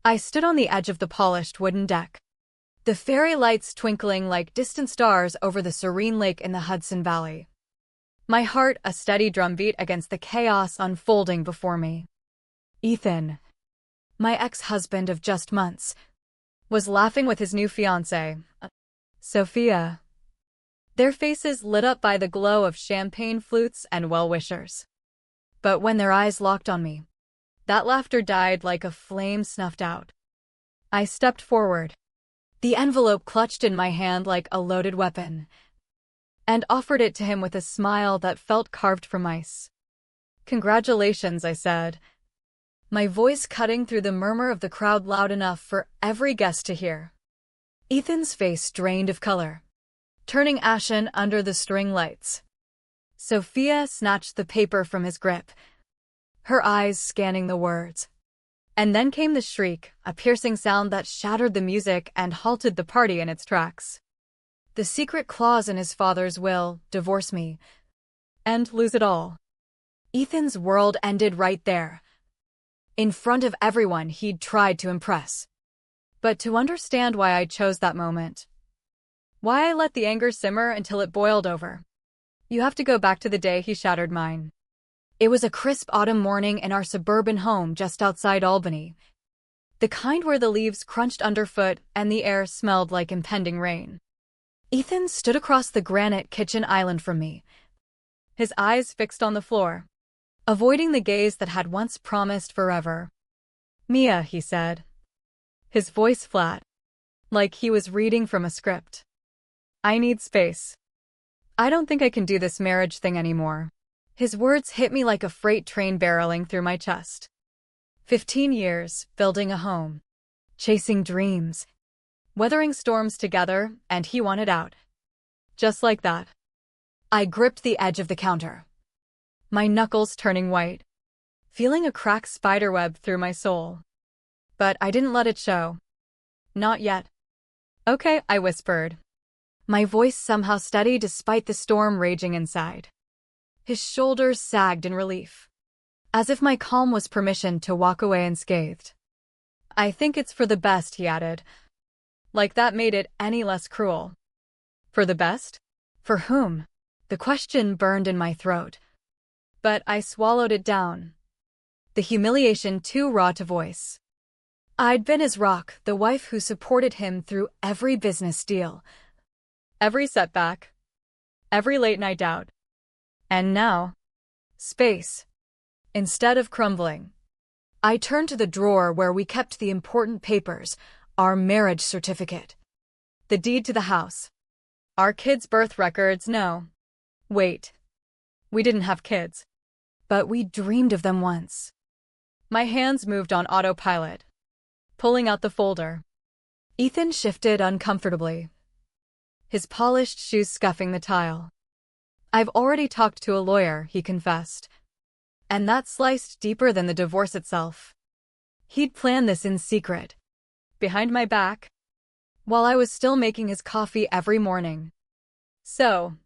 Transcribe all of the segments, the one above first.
I stood on the edge of the polished wooden deck, the fairy lights twinkling like distant stars over the serene lake in the Hudson Valley. My heart a steady drumbeat against the chaos unfolding before me. Ethan, my ex-husband of just months, was laughing with his new fiancée, Sophia. Their faces lit up by the glow of champagne flutes and well-wishers. But when their eyes locked on me, that laughter died like a flame snuffed out. I stepped forward, the envelope clutched in my hand like a loaded weapon, and offered it to him with a smile that felt carved from ice. "Congratulations," I said, my voice cutting through the murmur of the crowd loud enough for every guest to hear. Ethan's face drained of color, turning ashen under the string lights. Sophia snatched the paper from his grip, her eyes scanning the words. And then came the shriek, a piercing sound that shattered the music and halted the party in its tracks. The secret clause in his father's will: divorce me and lose it all. Ethan's world ended right there, in front of everyone he'd tried to impress. But to understand why I chose that moment, why I let the anger simmer until it boiled over, you have to go back to the day he shattered mine. It was a crisp autumn morning in our suburban home just outside Albany, the kind where the leaves crunched underfoot and the air smelled like impending rain. Ethan stood across the granite kitchen island from me, his eyes fixed on the floor, avoiding the gaze that had once promised forever. "Mia," he said, his voice flat, like he was reading from a script. "I need space. I don't think I can do this marriage thing anymore." His words hit me like a freight train barreling through my chest. 15 years, building a home, chasing dreams, weathering storms together, and he wanted out. Just like that. I gripped the edge of the counter, my knuckles turning white, feeling a cracked spiderweb through my soul. But I didn't let it show. Not yet. "Okay," I whispered, my voice somehow steady despite the storm raging inside. His shoulders sagged in relief, as if my calm was permission to walk away unscathed. "I think it's for the best," he added, like that made it any less cruel. For the best? For whom? The question burned in my throat, but I swallowed it down, the humiliation too raw to voice. I'd been his rock, the wife who supported him through every business deal, every setback, every late-night doubt. And now, space. Instead of crumbling, I turned to the drawer where we kept the important papers, our marriage certificate, the deed to the house, our kids' birth records. No. Wait. We didn't have kids, but we dreamed of them once. My hands moved on autopilot, pulling out the folder. Ethan shifted uncomfortably, his polished shoes scuffing the tile. "I've already talked to a lawyer," he confessed, and that sliced deeper than the divorce itself. He'd planned this in secret, behind my back, while I was still making his coffee every morning. "So,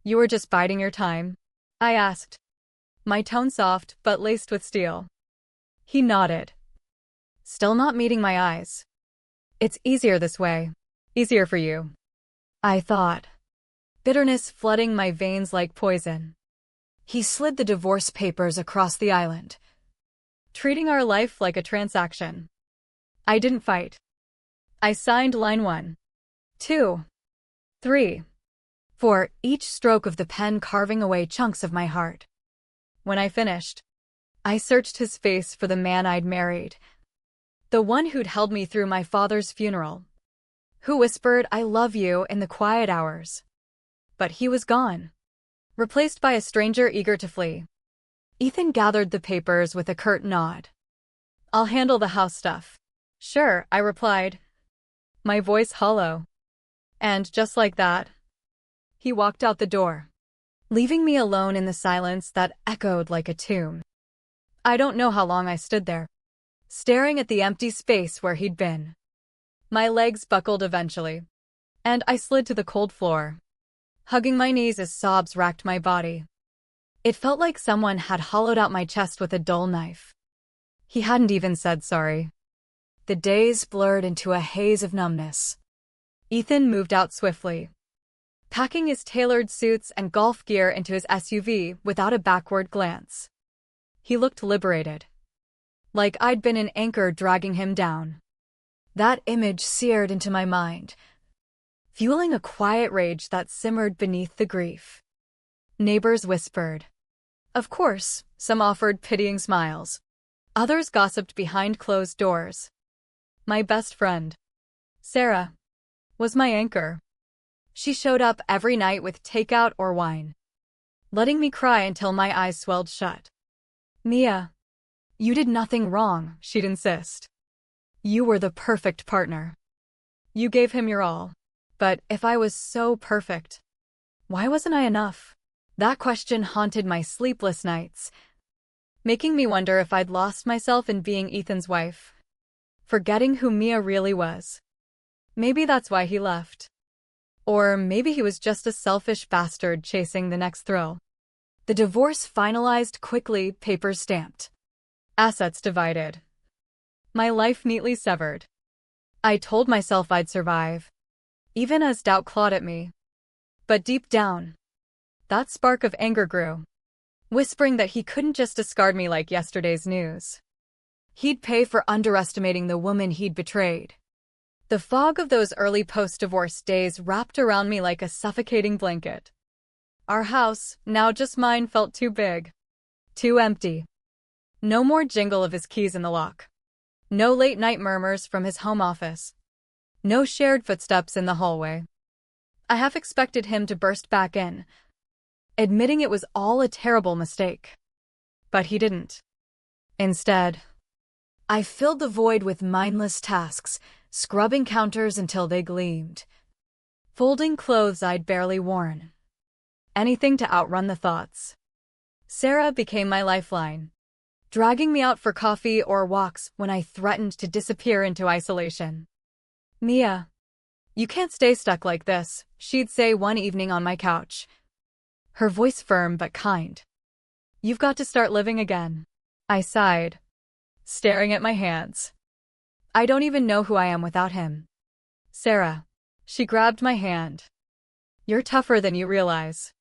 you were just biding your time?" I asked, my tone soft but laced with steel. He nodded, still not meeting my eyes. "It's easier this way. Easier for you," I thought, bitterness flooding my veins like poison. He slid the divorce papers across the island, treating our life like a transaction. I didn't fight. I signed line 1, 2, 3, 4, each stroke of the pen carving away chunks of my heart. When I finished, I searched his face for the man I'd married, the one who'd held me through my father's funeral, who whispered "I love you" in the quiet hours. But he was gone, replaced by a stranger eager to flee. Ethan gathered the papers with a curt nod. "I'll handle the house stuff." "Sure," I replied, my voice hollow. And just like that, he walked out the door, leaving me alone in the silence that echoed like a tomb. I don't know how long I stood there, staring at the empty space where he'd been. My legs buckled eventually, and I slid to the cold floor, hugging my knees as sobs racked my body. It felt like someone had hollowed out my chest with a dull knife. He hadn't even said sorry. the days blurred into a haze of numbness. Ethan moved out swiftly, packing his tailored suits and golf gear into his SUV without a backward glance. He looked liberated, like I'd been an anchor dragging him down. That image seared into my mind, fueling a quiet rage that simmered beneath the grief. Neighbors whispered. Of course, some offered pitying smiles. Others gossiped behind closed doors. My best friend, Sarah, was my anchor. She showed up every night with takeout or wine, letting me cry until my eyes swelled shut. Mia, you did nothing wrong, she'd insist. You were the perfect partner. You gave him your all. But if I was so perfect, why wasn't I enough? That question haunted my sleepless nights, making me wonder if I'd lost myself in being Ethan's wife, forgetting who Mia really was. Maybe that's why he left. Or maybe he was just a selfish bastard chasing the next thrill. The divorce finalized quickly, papers stamped. Assets divided. My life neatly severed. I told myself I'd survive, even as doubt clawed at me. But deep down, that spark of anger grew, whispering that he couldn't just discard me like yesterday's news. He'd pay for underestimating the woman he'd betrayed. The fog of those early post-divorce days wrapped around me like a suffocating blanket. Our house, now just mine, felt too big, too empty. No more jingle of his keys in the lock. No late-night murmurs from his home office. No shared footsteps in the hallway. I half expected him to burst back in, admitting it was all a terrible mistake. But he didn't. Instead, I filled the void with mindless tasks, scrubbing counters until they gleamed, folding clothes I'd barely worn. Anything to outrun the thoughts. Sarah became my lifeline, dragging me out for coffee or walks when I threatened to disappear into isolation. Mia, you can't stay stuck like this, she'd say one evening on my couch, her voice firm but kind. You've got to start living again. I sighed, staring at my hands. I don't even know who I am without him. Sarah, she grabbed my hand. You're tougher than you realize.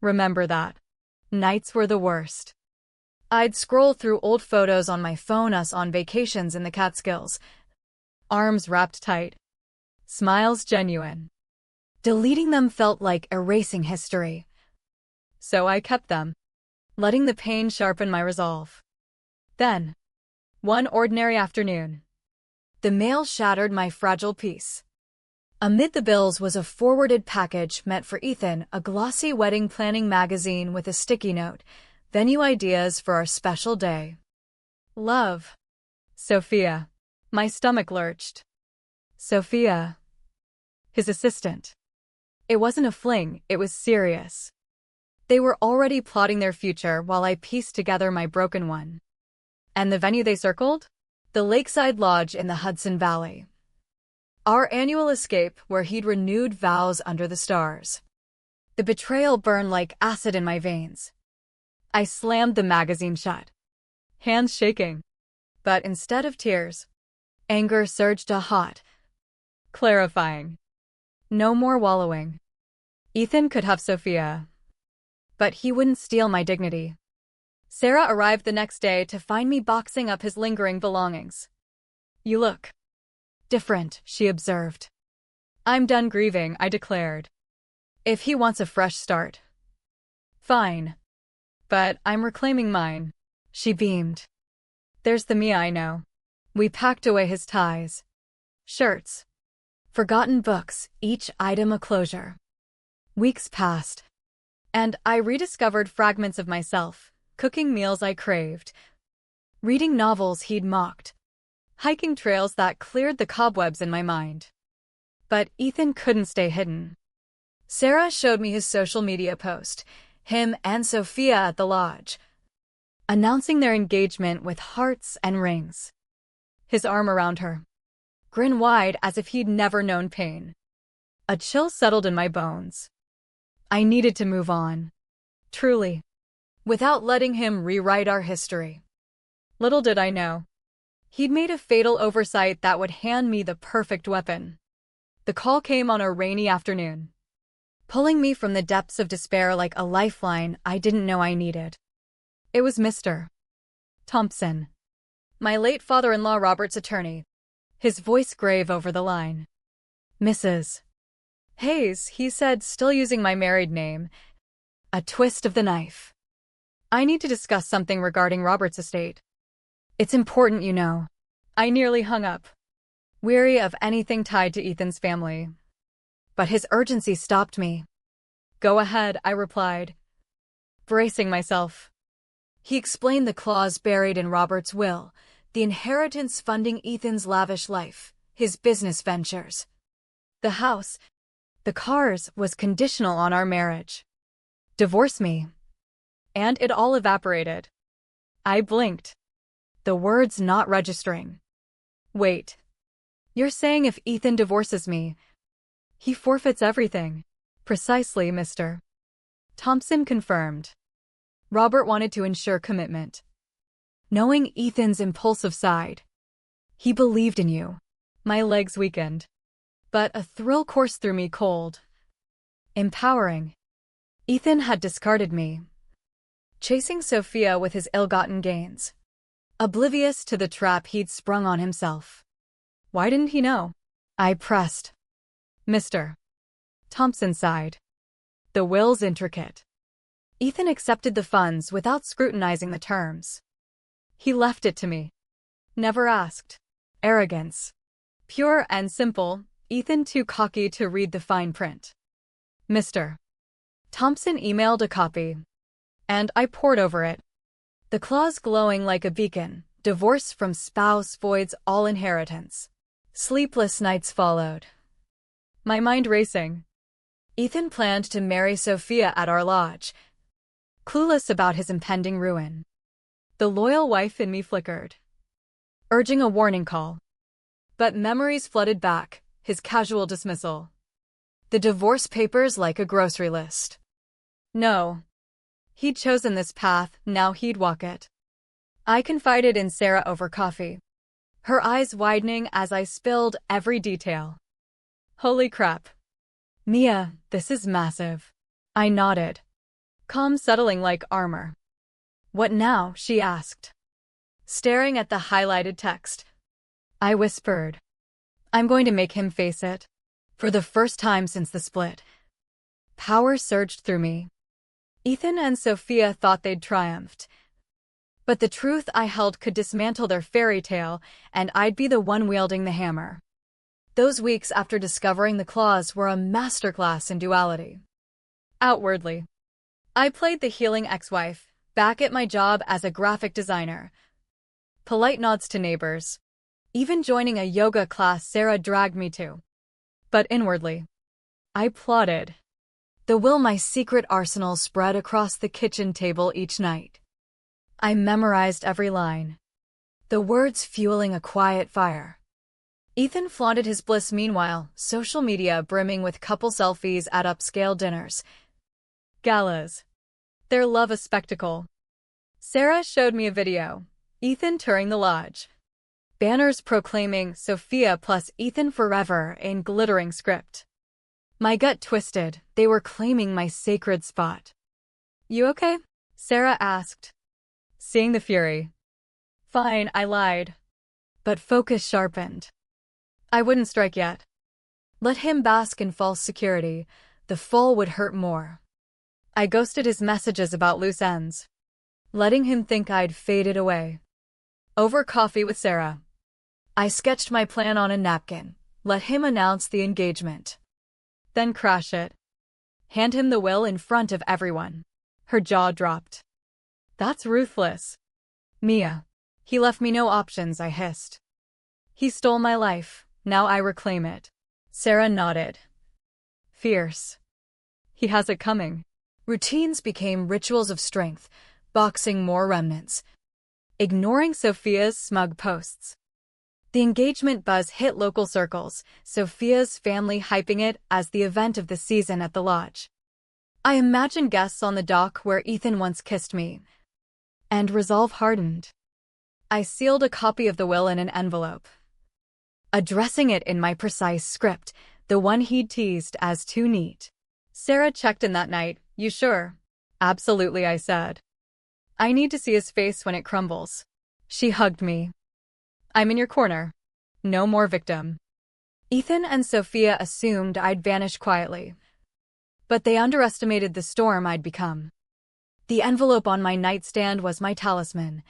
Remember that. Nights were the worst. I'd scroll through old photos on my phone, us on vacations in the Catskills, arms wrapped tight, smiles genuine. Deleting them felt like erasing history. So I kept them, letting the pain sharpen my resolve. Then, one ordinary afternoon, the mail shattered my fragile peace. Amid the bills was a forwarded package meant for Ethan, a glossy wedding planning magazine with a sticky note, venue ideas for our special day. Love. Sophia. My stomach lurched. Sophia. His assistant. It wasn't a fling, it was serious. They were already plotting their future while I pieced together my broken one. And the venue they circled? The lakeside lodge in the Hudson Valley. Our annual escape where he'd renewed vows under the stars. The betrayal burned like acid in my veins. I slammed the magazine shut, hands shaking. But instead of tears, anger surged hot, clarifying. No more wallowing. Ethan could have Sophia, but he wouldn't steal my dignity. Sarah arrived the next day to find me boxing up his lingering belongings. You look different, she observed. I'm done grieving, I declared. If he wants a fresh start, fine. But I'm reclaiming mine, she beamed. There's the Mia I know. We packed away his ties, shirts, forgotten books, each item a closure. Weeks passed, and I rediscovered fragments of myself, cooking meals I craved, reading novels he'd mocked, hiking trails that cleared the cobwebs in my mind. But Ethan couldn't stay hidden. Sarah showed me his social media post, him and Sophia at the lodge, announcing their engagement with hearts and rings. His arm around her, grin wide as if he'd never known pain. A chill settled in my bones. I needed to move on, truly, without letting him rewrite our history. Little did I know, He'd made a fatal oversight that would hand me the perfect weapon. The call came on a rainy afternoon, pulling me from the depths of despair like a lifeline I didn't know I needed. It was Mr. Thompson, my late father-in-law Robert's attorney, his voice grave over the line. Mrs. Hayes, he said, still using my married name. A twist of the knife. I need to discuss something regarding Robert's estate. It's important, you know. I nearly hung up, weary of anything tied to Ethan's family. But his urgency stopped me. Go ahead, I replied, bracing myself. He explained the clause buried in Robert's will, the inheritance funding Ethan's lavish life, his business ventures. The house, the cars, was conditional on our marriage. Divorce me. And it all evaporated. I blinked, the words not registering. Wait. You're saying if Ethan divorces me, he forfeits everything? Precisely, Mr. Thompson confirmed. Robert wanted to ensure commitment. Knowing Ethan's impulsive side, he believed in you. My legs weakened, but a thrill coursed through me cold. Empowering. Ethan had discarded me, chasing Sophia with his ill-gotten gains, oblivious to the trap he'd sprung on himself. Why didn't he know? I pressed. Mr. Thompson sighed. The will's intricate. Ethan accepted the funds without scrutinizing the terms. He left it to me. Never asked. Arrogance. Pure and simple, Ethan too cocky to read the fine print. Mr. Thompson emailed a copy, and I pored over it. The clause glowing like a beacon, divorce from spouse voids all inheritance. Sleepless nights followed, my mind racing. Ethan planned to marry Sophia at our lodge, clueless about his impending ruin. The loyal wife in me flickered, urging a warning call. But memories flooded back, his casual dismissal. The divorce papers like a grocery list. No. He'd chosen this path, now he'd walk it. I confided in Sarah over coffee, her eyes widening as I spilled every detail. Holy crap. Mia, this is massive. I nodded, calm settling like armor. What now? She asked, staring at the highlighted text. I whispered, I'm going to make him face it. For the first time since the split. Power surged through me. Ethan and Sophia thought they'd triumphed. But the truth I held could dismantle their fairy tale, and I'd be the one wielding the hammer. Those weeks after discovering the clause were a masterclass in duality. Outwardly, I played the healing ex-wife, back at my job as a graphic designer. Polite nods to neighbors. Even joining a yoga class Sarah dragged me to. But inwardly, I plotted. The will my secret arsenal spread across the kitchen table each night. I memorized every line, the words fueling a quiet fire. Ethan flaunted his bliss meanwhile, social media brimming with couple selfies at upscale dinners. Galas. Their love a spectacle. Sarah showed me a video, Ethan touring the lodge. Banners proclaiming Sophia plus Ethan forever in glittering script. My gut twisted, they were claiming my sacred spot. You okay? Sarah asked, seeing the fury. Fine, I lied. But focus sharpened. I wouldn't strike yet. Let him bask in false security, the fall would hurt more. I ghosted his messages about loose ends, letting him think I'd faded away. Over coffee with Sarah, I sketched my plan on a napkin, let him announce the engagement. Then crash it. Hand him the will in front of everyone. Her jaw dropped. That's ruthless. Mia. He left me no options, I hissed. He stole my life, now I reclaim it. Sarah nodded. Fierce. He has it coming. Routines became rituals of strength, boxing more remnants. Ignoring Sophia's smug posts. The engagement buzz hit local circles, Sophia's family hyping it as the event of the season at the lodge. I imagined guests on the dock where Ethan once kissed me. And resolve hardened. I sealed a copy of the will in an envelope, addressing it in my precise script, the one he'd teased as too neat. Sarah checked in that night. You sure? Absolutely, I said. I need to see his face when it crumbles. She hugged me. I'm in your corner. No more victim. Ethan and Sophia assumed I'd vanish quietly, but they underestimated the storm I'd become. The envelope on my nightstand was my talisman,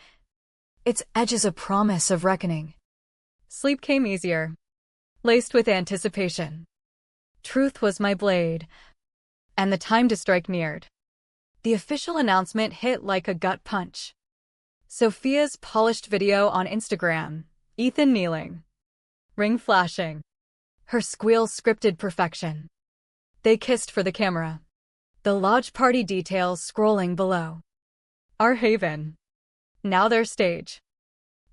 its edges a promise of reckoning. Sleep came easier, laced with anticipation. Truth was my blade, and the time to strike neared. The official announcement hit like a gut punch. Sophia's polished video on Instagram, Ethan kneeling, ring flashing, her squeal scripted perfection. They kissed for the camera, the lodge party details scrolling below. Our haven. Now their stage.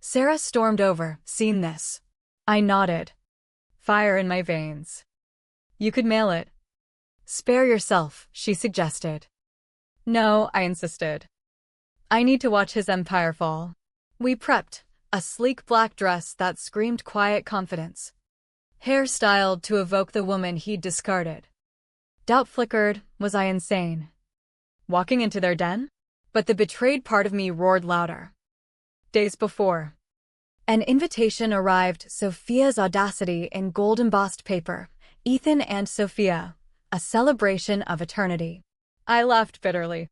Sarah stormed over. Seen this? I nodded. Fire in my veins. You could mail it. Spare yourself, she suggested. No, I insisted. I need to watch his empire fall. We prepped, a sleek black dress that screamed quiet confidence, hair styled to evoke the woman he'd discarded. Doubt flickered. Was I insane? Walking into their den? But the betrayed part of me roared louder. Days before, an invitation arrived, Sophia's audacity in gold-embossed paper. Ethan and Sophia, a celebration of eternity. I laughed bitterly,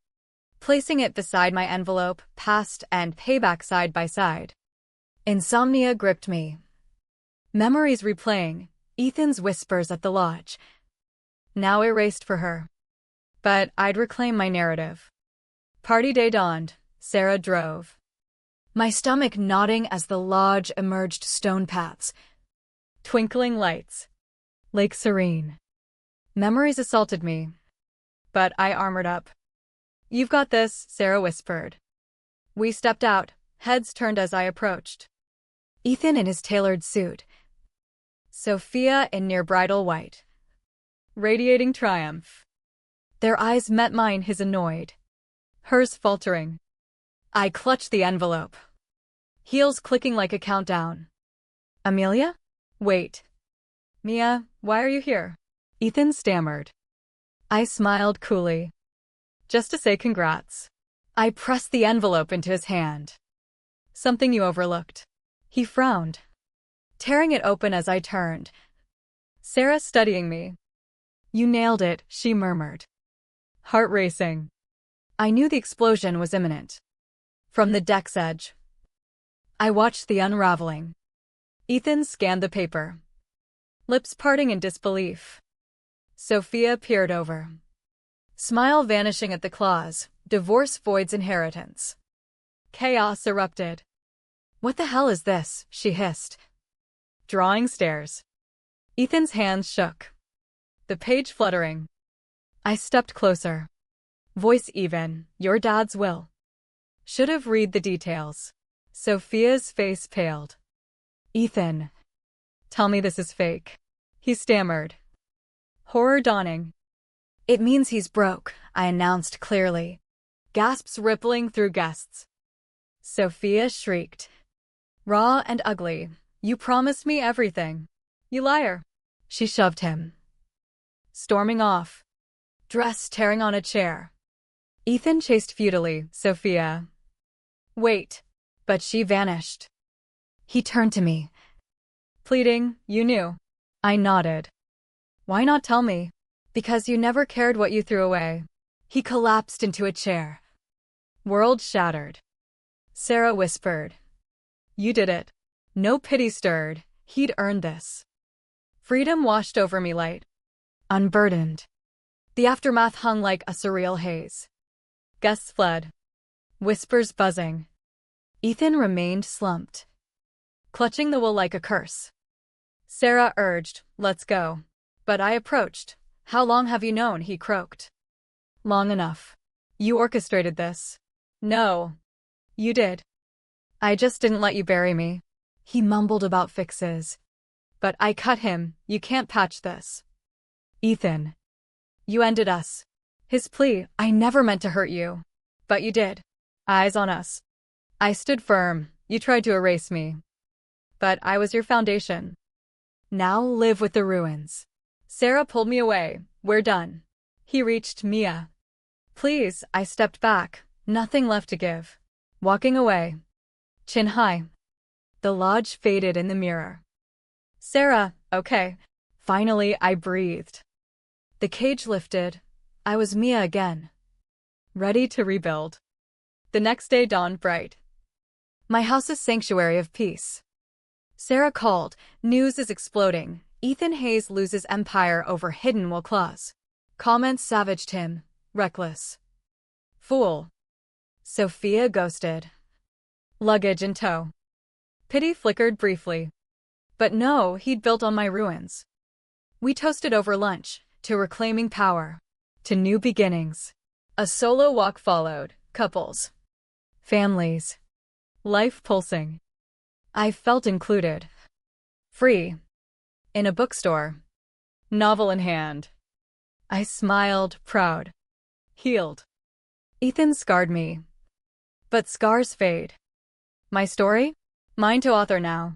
placing it beside my envelope, past and payback side by side. Insomnia gripped me. Memories replaying, Ethan's whispers at the lodge, now erased for her. But I'd reclaim my narrative. Party day dawned. Sarah drove, my stomach nodding as the lodge emerged stone paths, twinkling lights, Lake Serene. Memories assaulted me, but I armored up. You've got this, Sarah whispered. We stepped out, heads turned as I approached. Ethan in his tailored suit, Sophia in near bridal white, radiating triumph. Their eyes met mine, his annoyed, hers faltering. I clutched the envelope, heels clicking like a countdown. Amelia? Wait. Mia, why are you here? Ethan stammered. I smiled coolly. Just to say congrats. I pressed the envelope into his hand. Something you overlooked. He frowned, tearing it open as I turned. Sarah studying me. You nailed it, she murmured. Heart racing. I knew the explosion was imminent. From the deck's edge, I watched the unraveling. Ethan scanned the paper, lips parting in disbelief. Sophia peered over, smile vanishing at the clause. Divorce voids inheritance. Chaos erupted. What the hell is this? She hissed. Drawing stares. Ethan's hands shook, the page fluttering. I stepped closer, voice even. Your dad's will. Should have read the details. Sophia's face paled. Ethan, tell me this is fake. He stammered, horror dawning. It means he's broke, I announced clearly, gasps rippling through guests. Sophia shrieked. Raw and ugly. You promised me everything. You liar. She shoved him, storming off, dress tearing on a chair. Ethan chased futilely. Sophia. Wait. But she vanished. He turned to me, pleading, you knew. I nodded. Why not tell me? Because you never cared what you threw away. He collapsed into a chair. World shattered. Sarah whispered. You did it. No pity stirred. He'd earned this. Freedom washed over me light, unburdened. The aftermath hung like a surreal haze. Guests fled, whispers buzzing. Ethan remained slumped, clutching the will like a curse. Sarah urged, let's go. But I approached. How long have you known? He croaked. Long enough. You orchestrated this. No. You did. I just didn't let you bury me. He mumbled about fixes. But I cut him. You can't patch this. Ethan. You ended us. His plea, I never meant to hurt you. But you did. Eyes on us. I stood firm, You tried to erase me, but I was your foundation. Now live with the ruins. Sarah pulled me away. We're done. He reached Mia. Please, I stepped back. Nothing left to give. Walking away. Chin high. The lodge faded in the mirror. Sarah, okay. Finally, I breathed. The cage lifted. I was Mia again. Ready to rebuild. The next day dawned bright. My house's sanctuary of peace. Sarah called. News is exploding. Ethan Hayes loses empire over hidden will claws. Comments savaged him. Reckless. Fool. Sophia ghosted. Luggage in tow. Pity flickered briefly. But no, he'd built on my ruins. We toasted over lunch, to reclaiming power, to new beginnings. A solo walk followed, couples. Families. Life pulsing. I felt included. Free. In a bookstore. Novel in hand. I smiled, proud. Healed. Ethan scarred me. But scars fade. My story? Mine to author now.